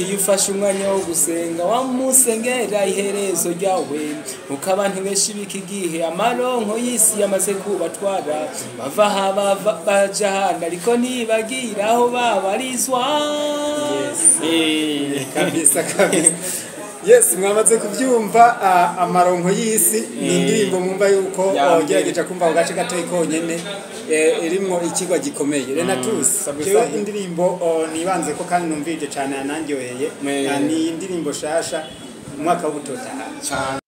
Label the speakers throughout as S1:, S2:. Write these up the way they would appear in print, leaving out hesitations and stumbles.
S1: Iyo ufashe umwanya wo gusenga wamusengera iherezo ryawe uko abantu benshi biki gihe amaronko y'isi yamaze kubatwara bava haba baja handi ariko ntibagira aho babarizwa.
S2: Kabisa kabisa. Yes, mwamaze kuvyumva amaronko y'isi ni indirimbo mwumva yuko gerageje kumva ugace gatoyi konyene irimwo ikigwa gikomeye. Renatus, cyo indirimbo nibanze ko kandi numvije cyane nanjyoheye. Ni indirimbo shasha umwaka w'ubutota cyane.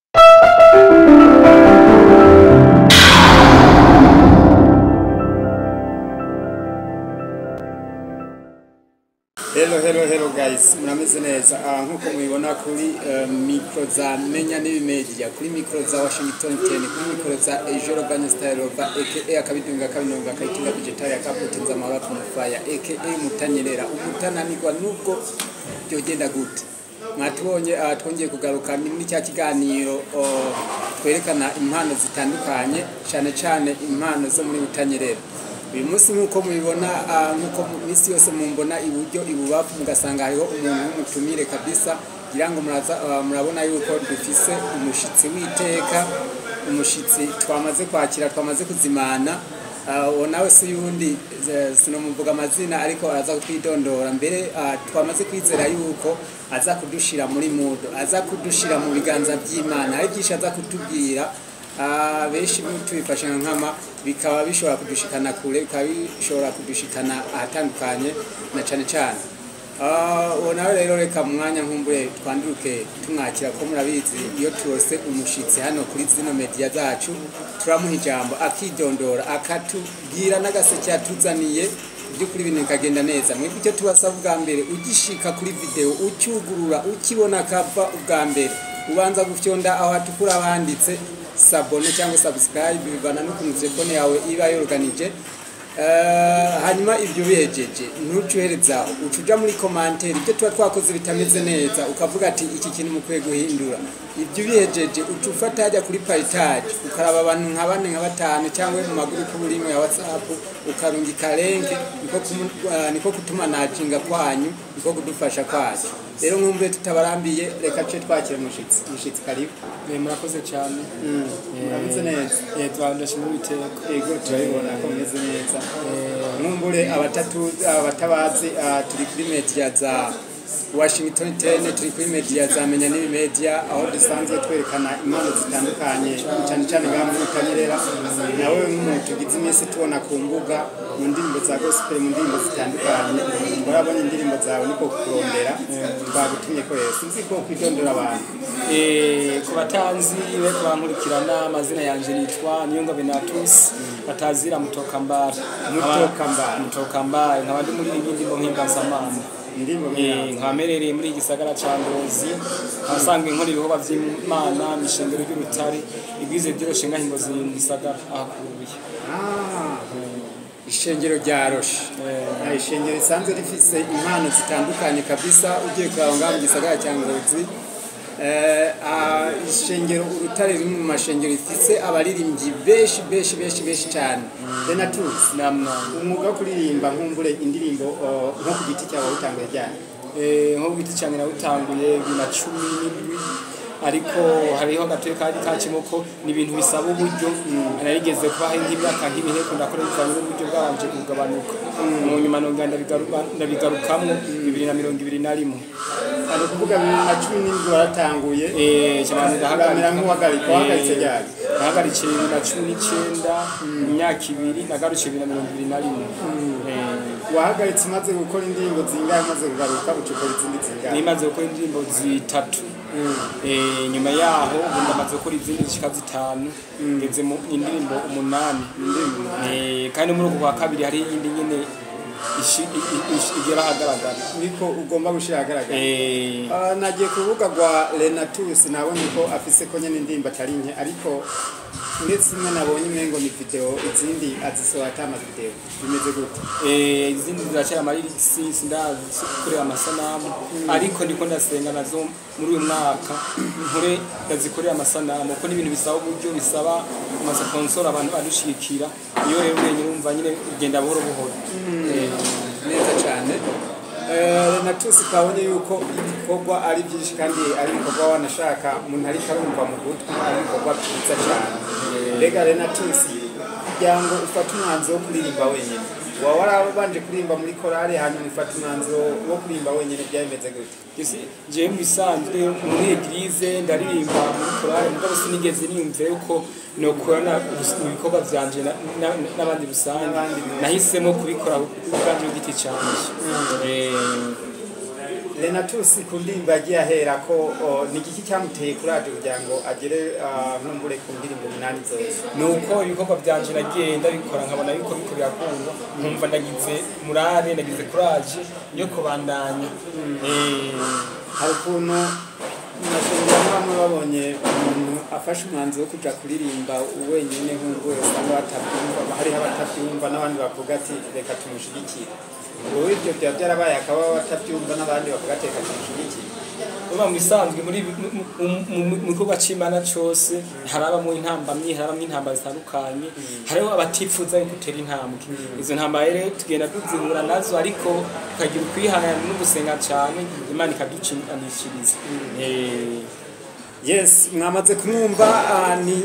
S2: Hello guys, murameze neza. Nkuko mubibona kuri micro za Menya Media, kuri micro za Washington 10, kuri micro za Ejoro Banya Style of aka akabidunga kabinonga kayitunga digital ya kaputinza mara kumfaya aka mutanyerera umutananirwa nubwo byogenda gute. Mwatubonye twongeye kugaruka ni cya kiganiro twerekana impano zitandukanye cyane impano zo muri mutanyerera. Uyu munsi nkuko mubibona nkuko misi yose mumbona iburyo ibubafu mugasanga hariho umuntu w'umutumire kabisa ngira ngo murabona yuko dufise umushitsi witeka, umushitsi twamaze kwakira, twamaze kuzimana. Nawe si yundi sinomuvuga amazina ariko araza kwidondora mbere. Twamaze kwizera yuko aza kudushira muri mudo, aza kudushira mu biganza by'Imana, ari byinshi aza kutubwira. Benshi tubifashe nkama bikaba bishobora kudushikana kure, bikaba bishobora kudushikana ahatandukanye na cyane. Nawe rero reka mwanya nkumbuye twanduke tumwakira ko murabizi iyo turose umushitsi hano kuri zino media zacu turamuha ijambo akidondora akatubwira n'agaseke yatuzaniye by'ukuri ibintu bikagenda neza. Mwebwe icyo tubasaba ubwa mbere ugishika kuri video ucyugurura ukibona kava ubwa mbere ubanza gufyonda aho hatukura banditse sabone cyangwa subscribe bivana no ku telefone yawe iba yorganije. Hanyuma ibyo bihejeje ntucuhereza ucuja muri commentaire ibyo tuba twakoze bitameze neza ukavuga ati iki kintu mukwiye guhindura. Ibyo bihejeje ucufata hajya kuri page ukaraba abantu nka 4 nka 5 cyangwa mu magroup burimo ya WhatsApp ukarungika link niko kutuma najinga kwanyu, niko kudufasha kwacu. Rero nkumbuye tutabarambiye reka cyo twakira mushitsi karibu.
S1: Murakoze cyane.
S2: Murabize neza.
S1: Twandashimwe biteko.
S2: Ego turabibona ko meze neza. Nkumbure abatabazi turi kuri media za Washington 10, turi kuri media za Menya Media aho dusanzwe twerekana impano zitandukanye cyane ngamwe mutanyerera. Nawe nk'umuntu tugize imisi tubona ku mbuga mu ndirimbo za gospel, mu ndirimbo zitandukanye murabona indirimbo zawe niko kurondera bagutumye ko Yesu nzi ko kwidondora abantu.
S1: Ku batanzi be twankurikirana amazina yanje nitwa Niyonga Benatus batazira Mutokambara nkaba ndi muri indirimbo nk'imbasamana nkamerereye muri igisagara ca Ngozi asanga inkora ibihoba vy'Imana mishengero y'urutare igwize by'iroshe ngahingo z'isagara akuruye.
S2: Ishengero rya Roshe. Ishengero isanzwe rifise impano zitandukanye kabisa ugiye kuranga mu gisagara cya Ngozi. Ishengero urutare riri mu mashengero ifise abaririmbyi beshi cyane. Renatus, umwuga kuririmba nkumbure indirimbo nko ku giti cyawe utanguye ryane?
S1: Nko ku giti cyanjye nawutanguye 2017 ariko hariho gatoye kandi kacimoko ni ibintu bisaba uburyo narigeze kubaha nk'imyaka nk'ibihe ndakora bivanye n'uburyo bwanje kugabanuka mu nyuma nonganda ndabigarukamwe 2021
S2: ari kuvuga 2017 waratanguye
S1: cyane
S2: ndahagamira nk'uhagarika wahagaritse ryari?
S1: Nahagaritse 2019 imyaka 2 nagarukiye 2021.
S2: Wahagaritse umaze gukora indirimbo zingahe maze kugaruka ucukora izindi zingahe?
S1: Nimaze gukora indirimbo 3 nyuma yaho ndamaze gukora izindi zishika 5 ngeze mu indirimbo 8 kandi muri uko kwa kabiri hari iyindi nyene igera hagaragara
S2: niko ugomba gushira hagaragara. Nagiye kuvuga rwa Renatus nabonye ko afise ko nyene indirimbo atari nke ariko ndetse imwe nabonye imengo ni video izindi azisohora atama video bimeze gute?
S1: Izindi ziracera amarisi sindazi kureba amasanamu ariko ndiko ndasenga nazo muri uyu mwaka nkore ndazikorera amasanamu kuko n'ibintu bisaba uburyo bisaba amasponsor abantu badushikira. Iyo rero urumva nyine ugenda buhoro
S2: neza cyane. Renatus twabonye yuko ibikorwa ari byinshi kandi ari ibikorwa wanashaka umuntu ariko arumva mu gutwi ari ibikorwa byiza cyane. Mbega Renatus kugira ngo ufate umwanzuro wo kuririmba wenyine waba warabanje kuririmba muri korale hanyuma ufata umwanzuro wo kuririmba wenyine byameze gute?
S1: Jewe bisanzwe muri eglise ndaririmba muri korale mugabo sinigeze niyumve yuko nokorana ibikorwa vyanje n'abandi rusange nahisemo kubikora ubwanje bw'igiti canje.
S2: Renatus kundimba yagiye ahera ko ni igiki cyamuteye kuraje kugira ngo agere nkumbure ku ndirimbo 8 zose?
S1: Nuko ibikorwa byanje nagiye ndabikora nkabona yuko bikorera kumva nkumva ndagize murare ndagize courage yo kubandanya.
S2: Hari ukuntu nashobora bamwe babonye umuntu afashe umwanzuro wo kuja kuririmba wenyine nk'ubwo usanga batabyumva hari abatabyumva n'abandi bavuga ati reka tumushigikire. Wowe ibyo byarabaye akaba batabyumva n'abandi bavuga ati reka tumushigikire.
S1: Uba misanzwe muri mu gikorwa c'Imana cyose harabamo intambamye harabamo intambara zitandukanye hariho abatifuza gutera intambwe. Izo ntambara rero tugenda tuzihura nazo ariko tukagira kwihangana no gusenga cyane Imana ikaducinanishiriza.
S2: Yes, mwamaze kumwumva ni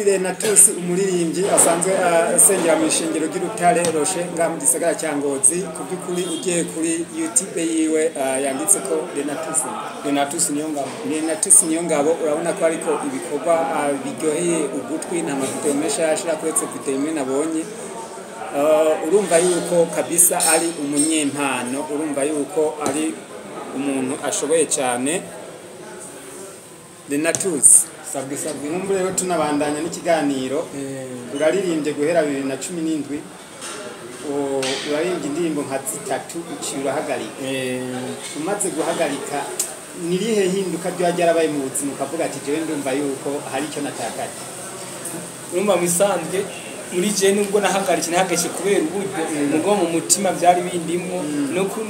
S2: Renatus umuririmbyi asanzwe asengera mu ishengero ry'Urutare Roche ngaha mu gisagara cya Ngozi. Ku by'ukuri ugiye kuri YouTube yiwe yanditse ko Renatus Niyongabo urabona ko ariko ibikorwa biryoheye ugutwi nta mavideo menshi yashira kuretse video imwe nabonye. Urumva yuko kabisa ari umunyempano, urumva yuko ari umuntu ashoboye cyane. Renatus sabwe nkumbure rero tunabandanya n'ikiganiro. Uraririmbye guhera 2017 urarimbye indirimbo nka 3 ucira hagarika. Umaze guhagarika nirihe hinduka byarabaye mu buzima ukavuga ati jewe ndumva yuko hari icyo natakaje?
S1: Urumva misanzwe muri je nubwo nahagaritse kubera uburyo mugo mu mutima byari bindimwo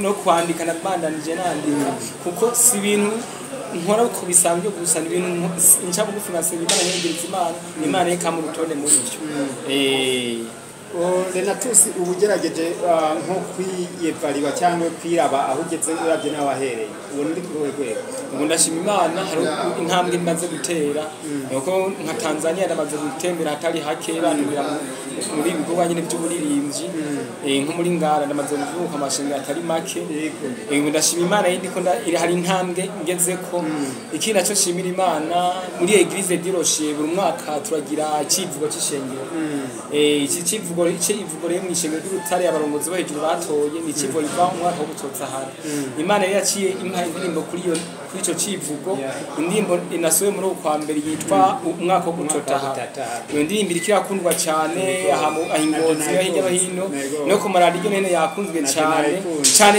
S1: no kwandika nabandanije nandika kuko si ibintu nkora ko bisanzwe gusa ni ibintu nca bugufi nasenga Imana yegereza Imana yeka mu rutonde muri byo.
S2: Renatus ubugerageje nko kwiyevaliwa cyangwa kwiraba aho ugeze urabye nawe ahereye ubona ndi ku rwego?
S1: Ubu ndashima Imana hari intambwe imaze gutera nuko nka Tanzania namaze gutembera hatari hake banubira muri ibikorwa nyine by'uburirimbyi nko muri Ngara namaze kuvuka amashinga atari make. Ubu ndashima Imana yindi ko hari intambwe ngeze ko ikindi cyo shimira Imana muri Eglise du Rocher buri mwaka turagira ikivugo cy'ishengero. Iki kivugo rero mu ishengero ry'Urutare abarongozi bahejuru batoye ni ikivugo riva mu mwaka wo gutotsa hari Imana yari yaciye impa indirimbo kuri ico kivugo. Indirimbo inasoye muri kwa mbere yitwa umwaka wo gutota. Iyo ndirimbo irakundwa cyane ahingozi hirya no hino no ku maradiyo nene yakunzwe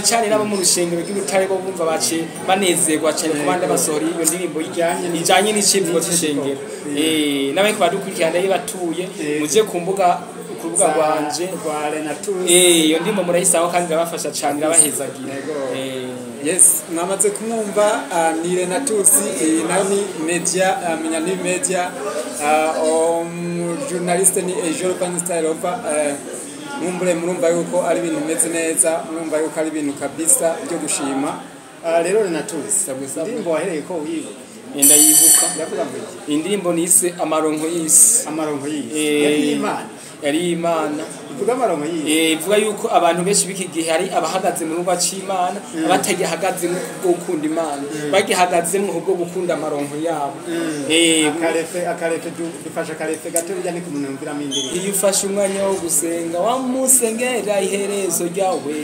S1: cyane n'abo mu rushengero ry'Urutare bo bumva bace banezerwa cyane kubanda basohora iyo ndirimbo ijanye n'ikivugo cy'ishengero. Nawe ko badukurikirana batuye muje kumbuga kurubuga rwanje
S2: rwa Renatus.
S1: Iyo ndimo murayisaho kandi irabafasha cyane irabahezagira.
S2: Yes, mwamaze kumwumva ni Renatus nani media Menyani Media journaliste ni Ejoro Vanstylova. Murumva yuko ari ibintu bimeze neza, murumva yuko ari ibintu kabisa byo gushima. Rero Renatus indirimbo wahereye ko uyibuka?
S1: Ndayibuka
S2: ndavuga ngo
S1: indirimbo nise Amaronko y'isi. Yari Imana
S2: ivuga amaronko y'isi.
S1: Ivuga yuko abantu benshi biki gihe hari abahagaze mu ruba c'Imana abatagihagaze mu gukunda Imana bagihagaze mu bwo gukunda amaronko yabo.
S2: Akarefe dufasha akarefe gato bijyane ku muntu yumvira indirimbo.
S1: Iyo ufashe umwanya wo gusenga wamusengera iherezo ryawe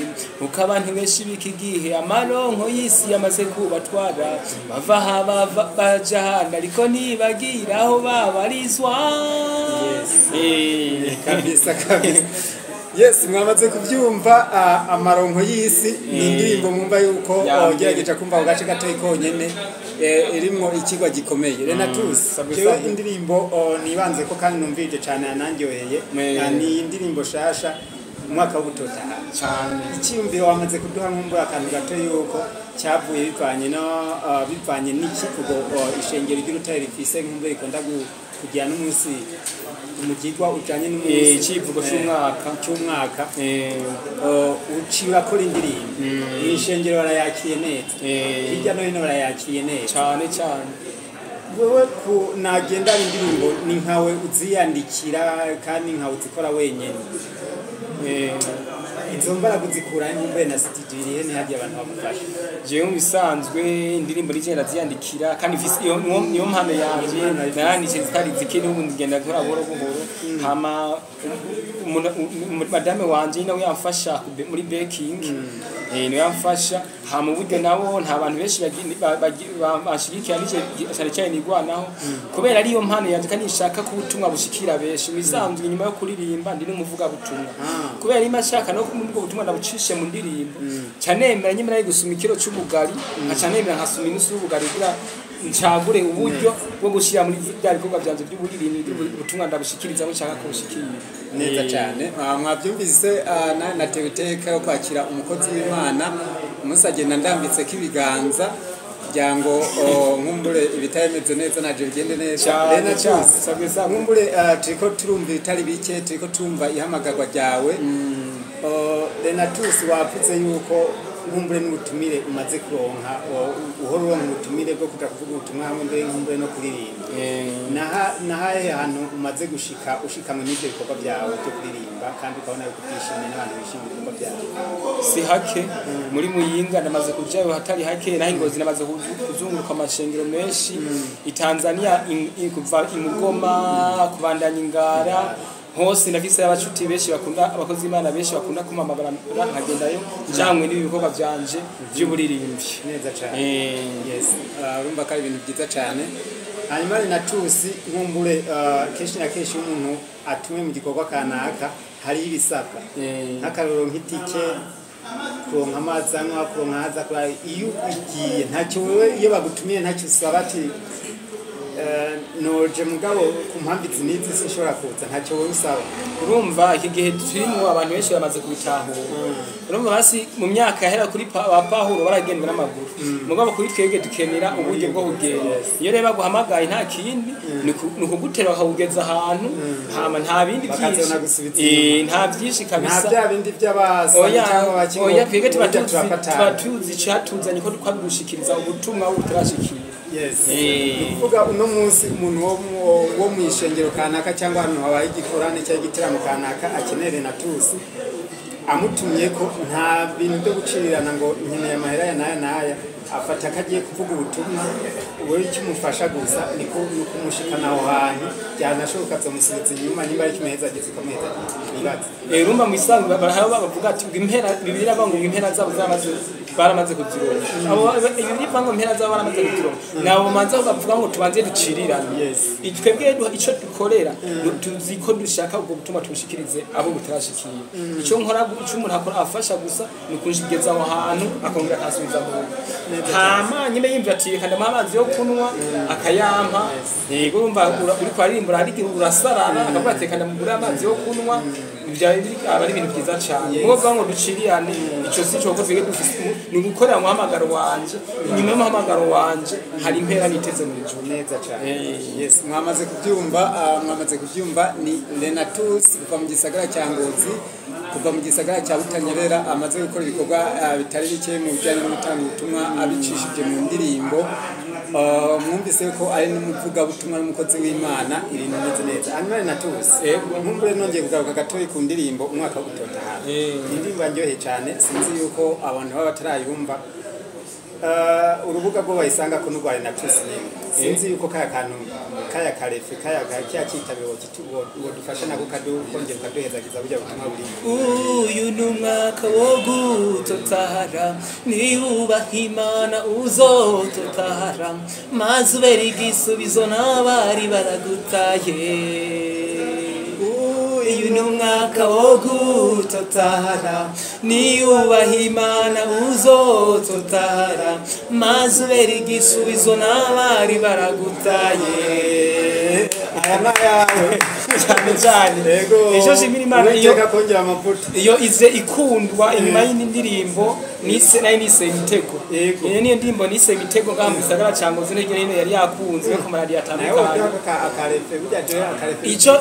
S1: ukabantu benshi biki gihe amaronko y'isi yamaze kubatwara bava haba baja hana ariko nibagira aho babarizwa.
S2: Kabisa. Yes, mwamaze kubyumva amaronko y'isi ni indirimbo mwumva yuko gerageje kumva ku gace gato ikonyene irimo ikigwa gikomeye. Renatus cyo indirimbo nibanze ko kandi numvije cyane nanjyoheye ni indirimbo shasha umwaka wo gutota cyane. Icyumviro wamaze kuduha nkumbura akantu gato yuko cyavuye bivanye n'ikivugo ishengero ry'urutare rifise nk'umbe rikunda kugira n'umunsi umugirwa ujanye n'umunsi
S1: icivugo
S2: cy'umwaka uciba kora indirimbo ishengero barayakiriye neza hirya no hino barayakiriye neza
S1: cyane cyane.
S2: wewe nagenda indirimbo ni nkawe uziyandikira kandi nkawe uzikora wenyene izo mbaraga uzikura n'umbe na studio irihe ntihajye abantu bagufasha?
S1: Jewe bisanzwe indirimbo rigenda ziyandikira kandi niyo mpano yanje naranditse zitari zikiri ubu ngenda nkora buhoro buhoro hama madame wanje nawe yamfasha muri baking niwe yamfasha hama uburyo nabo nta bantu benshi bashigikira cyane cyane nigwanaho kubera ariyo mpano yanje kandi nshaka ko ubutumwa bushikira benshi bisanzwe nyuma yo kuririmba ndi n'umuvuga butumwa kubera ima shaka no kumubwo butumwa ndabucishe mu ndirimbo cyanemera nyimera gusuma ikiro cy'umugari acanemera nkasuma inusu y'ubugari kugira ncagure uburyo bwo gushira muri bya bikorwa byanje by'uburirimbi butumwa ndabushikiriza nshaka ko bushikira
S2: neza cyane. Mwabyumvise natewe iteka yo kwakira umukozi w'Imana umusagenda ndambitse k'ibiganza kugira ngo nkumbure ibitameze neza naje bigende neza. Rena cyose nkumbure turiko turumva bitari bike, turiko turumva ihamagarwa ryawe. Rena tusi wavuze yuko nkumbure n'ubutumire umaze kuronka uhora uronka ubutumire bwo kuja kuvuga ubutumwa nkumbure no kuririmba nahaye hantu umaze ushika mu n'ivyo bikorwa byawe byo kuririmba kandi ukabona yuko utishimye n'abantu bishimye ibikorwa byawe?
S1: Si hake muri Muyinga namaze kujayo hatari hake naho Ingozi namaze kuzunguruka amashengero menshi iTanzania kuva imugoma kubandanya Ingara hose nafise abacuti benshi bakunda abakozi Imana benshi bakunda kumamabara nkagendayo jamwe n'ibikorwa byanje by'uburirimbi
S2: neza cyane. Yes urumva ko ari ibintu byiza cyane. Hanyuma na tusi nkumbure kenshi na kenshi umuntu atumwe mu gikorwa kanaka hari ibisabwa nk'akaroro nk'itike kuronka amazi anywa kuronka haza kuri iyo ugiye ntacyo wewe iyo bagutumiye ntacyo usaba ati noje mugabo ku mpamvu zinizi sinshobora kuza ntacyo wowe usaba.
S1: Urumva iki gihe turimo abantu benshi bamaze kubitahura urumva basi mu myaka yahera kuri Pawulo baragenda n'amaguru mugabo kuri twebwe dukenera uburyo bwo kugenda iyo reba guhamagaye nta kindi ni ukugutera bakawugeza ahantu hama nta bindi byinshi nta byinshi kabisa
S2: nta bya bindi by'abasa cyangwa bakingo
S1: twebwe tuba cyatuzanye ko twagushikiriza ubutumwa butarashikira.
S2: Yes. Kuvuga uno munsi umuntu wo mu ishengero kanaka cyangwa hano habaye igikorane cyangwa igitaramo kanaka akenere na tusi amutumye ko nta bintu byo gucirirana ngo nkeneye amahera ya naya afata akagiye kuvuga ubutumwa wowe icyo umufasha gusa ni kumushikana aho hantu byanashoboka azamusubiza inyuma niba ari kimeza ageze ukamuheza nibaza
S1: urumva mu isanzwe bavuga ati impera bibiri bango impera zabo baramaze kuzironka abo ibiri bango impera zabo baramaze kuzironka nabo manza bavuga ngo tubanze ducirirane twebwe icyo dukorera tuzi ko dushaka ubwo gutuma tubushikirize abo butarashikiye icyo nkora icyo umuntu akora afasha gusa ni kunjigeza aho hantu akongera akasubiza mu hama nyine yimva ati reka ndamuha amazi yo kunywa akayampa yego urumva uri kwaririmba ari urasarana akavuga ati reka ndamugura amazi yo kunywa aba ari ibintu byiza cyane ubwo ngo duciriyane icyo si cyo ko twige dufise ni gukorera umuhamagaro wanje nyuma y'umuhamagaro wanje hari impera niteze mu ijuru
S2: neza cyane. Yes mwamaze kubyumva ni Renatus kuva mu gisagara cya Ngozi kuva mu gisagara cya Butanyerera amaze gukora ibikorwa bitari bike mu bijyanye no gutanga ubutumwa abicishije mu ndirimbo mwumvise ko ari n'umuvuga butumwa n'umukozi w'Imana ibintu neza neza. Hanyuma Renatus nkumbure nongeye kugaruka gatoyi ku ndirimbo umwaka wo gutotahara indirimbo aryoheye cyane sinzi yuko abantu baba batarayumva urubuga rwo bayisanga ko n'urwa Renatus sinzi yuko kaya kantu kaya karefe kaya cyitabiro kitugo dufasha nako kongera kaduhezagiza burya butumwa buri
S1: uyu numwaka wo gutotahara nibubaha Imana uzototahara maze ubera igisubizo n'abari baragutaye uyu n'umwaka wo gutotahara niyubaha imana uzototahara maze ubera igisubizo n'abari baragutaye
S2: aya n'ayawe
S1: cyane cyane ejo shimira imana iyo ize ikundwa inyuma y'indirimbo nise nayo nise Imitego iyo niyo ndirimbo nise Imitego ngaho gisagara cyangwa zine hirya hino yari yakunzwe ku maradiyo atandukanye icyo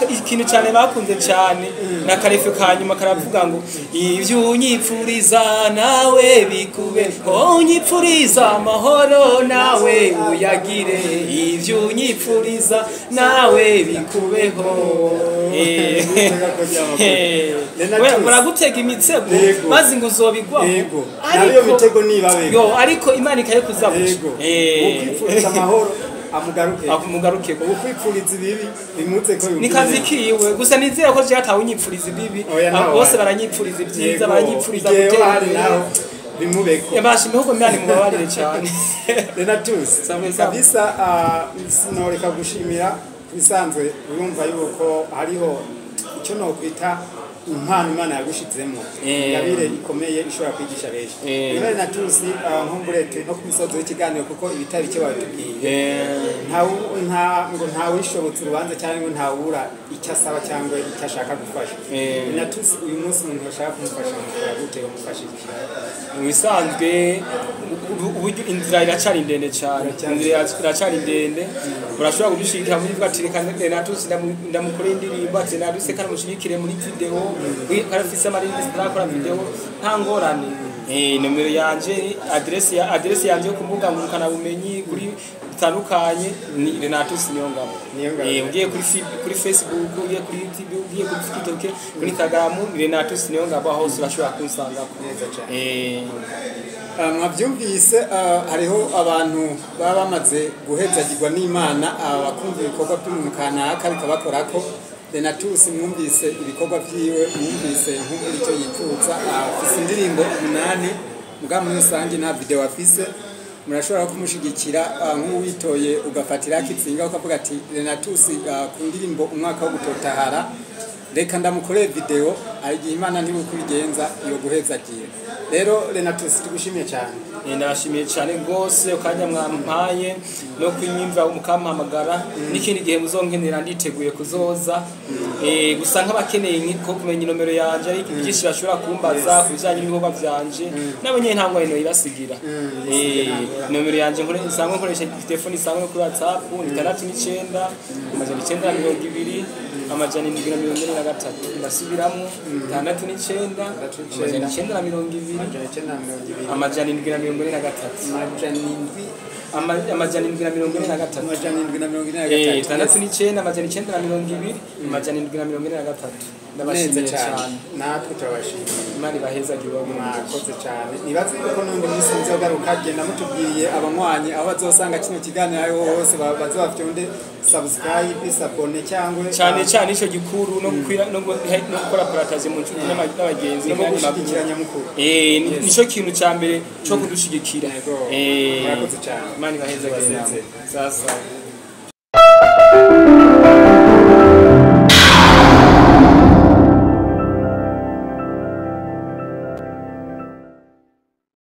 S1: ikintu cyane bakunze cyane na karefe kanyuma karavuga ngo ibyo unyipfuriza nawe bikube unyipfuriza amahoro nawe uyagire ibyo unyipfuriza nawe bikubeho muragutega imitego maze ngo uzobigwa
S2: nayo mitego nibabe
S1: ariko imana ikaye kuzabuca
S2: ukwipfuriza amahoro
S1: amugaruke
S2: ukwipfuriza ibibi bimutse ko
S1: ni kazi kiwe gusa nizera ko cyatawe unyipfuriza ibibi bose baranyipfuriza ibyiza baranyipfuriza gutera
S2: bimubeko
S1: yabasha imihogo myani mubabarire cyane
S2: Renatus kabisa sinoreka gushimira bisanzwe urumva yuko hariho icyo no kwita impano Imana yagushizemo yabire ikomeye ishobora kwigisha benshi Renatus nkumburete no kumisozo y'ikiganiro kuko ibitari cyo batubwiye nta wishobotse urubanza cyangwa ntawura icyo asaba cyangwa icyo ashaka gufasha Renatus uyu munsi umuntu ashaka kumufasha mukora gute umufasha iki
S1: mu bisanzwe uburyo inzira iracari ndende cyane inzira iracari ndende urashobora kudushikira muri bwatireka Renatus ndamukoreye indirimbo ati Renatus kana mushikire muri video karafise amarindi sitakora video nta ngorane nomero yanje adresse yanje yo kumbuga ngurukana bumenyi kuri bitandukanye ni Renatus Niyongabo ugiye kuri Facebook ugiye kuri YouTube ugiye kuri TikTok kuri Instagram Renatus Niyongabo aho urashobora kunsanga neza cyane
S2: mwabyumvise hariho abantu baba bamaze guhezagirwa n'Imana abakumva ibikorwa by'umuntu kanaka bikabakorako Renatus mwumvise ibikorwa byiwe mwumvise nk'uko icyo yifuza afise indirimbo 8 muga muri rusange nta video afise murashobora kumushigikira nk'uwitoye ugafatira kitsinga ukavuga ati Renatus ku ndirimbo umwaka wo gutotahara reka ndamukoreye video agiye Imana ntibukurigenza iyo guhezagiye rero Renatus tugushimiye cyane
S1: ndashimiye cyane gose ukanya mwampaye no kwinyimva umukampamagara n'ikindi gihe muzonkenera nditeguye kuzoza gusa nk'abakeneye ko kumenya nomero yanje ari byinshi bashobora kumbaza kujanye n'ibikorwa byanje nabonye ntango ino ibasigira nomero yanje nkore isanzwe nkoresha telefone isanzwe kuri WhatsApp ni 69 920 amajana 743 ndasubiramo 69 amajana 720 amajana 743 ndabashimiye cyane
S2: natwe turabashimiye
S1: Imana ibahezagire
S2: mwakoze cyane nibaze ko n'undi munsi nzogaruka genda mutubwiye abanywanyi aho bazosanga kino kiganiro aho hose bazabafyonde subscribe isabone cyangwa
S1: cyane ico gikuru no gukora parataje mu nshuti n'abagenzi
S2: no gushigikiranya mukuru
S1: nico kintu cya mbere cyo kudushigikira
S2: mwakoze cyane
S1: Imana ibahezagire sasa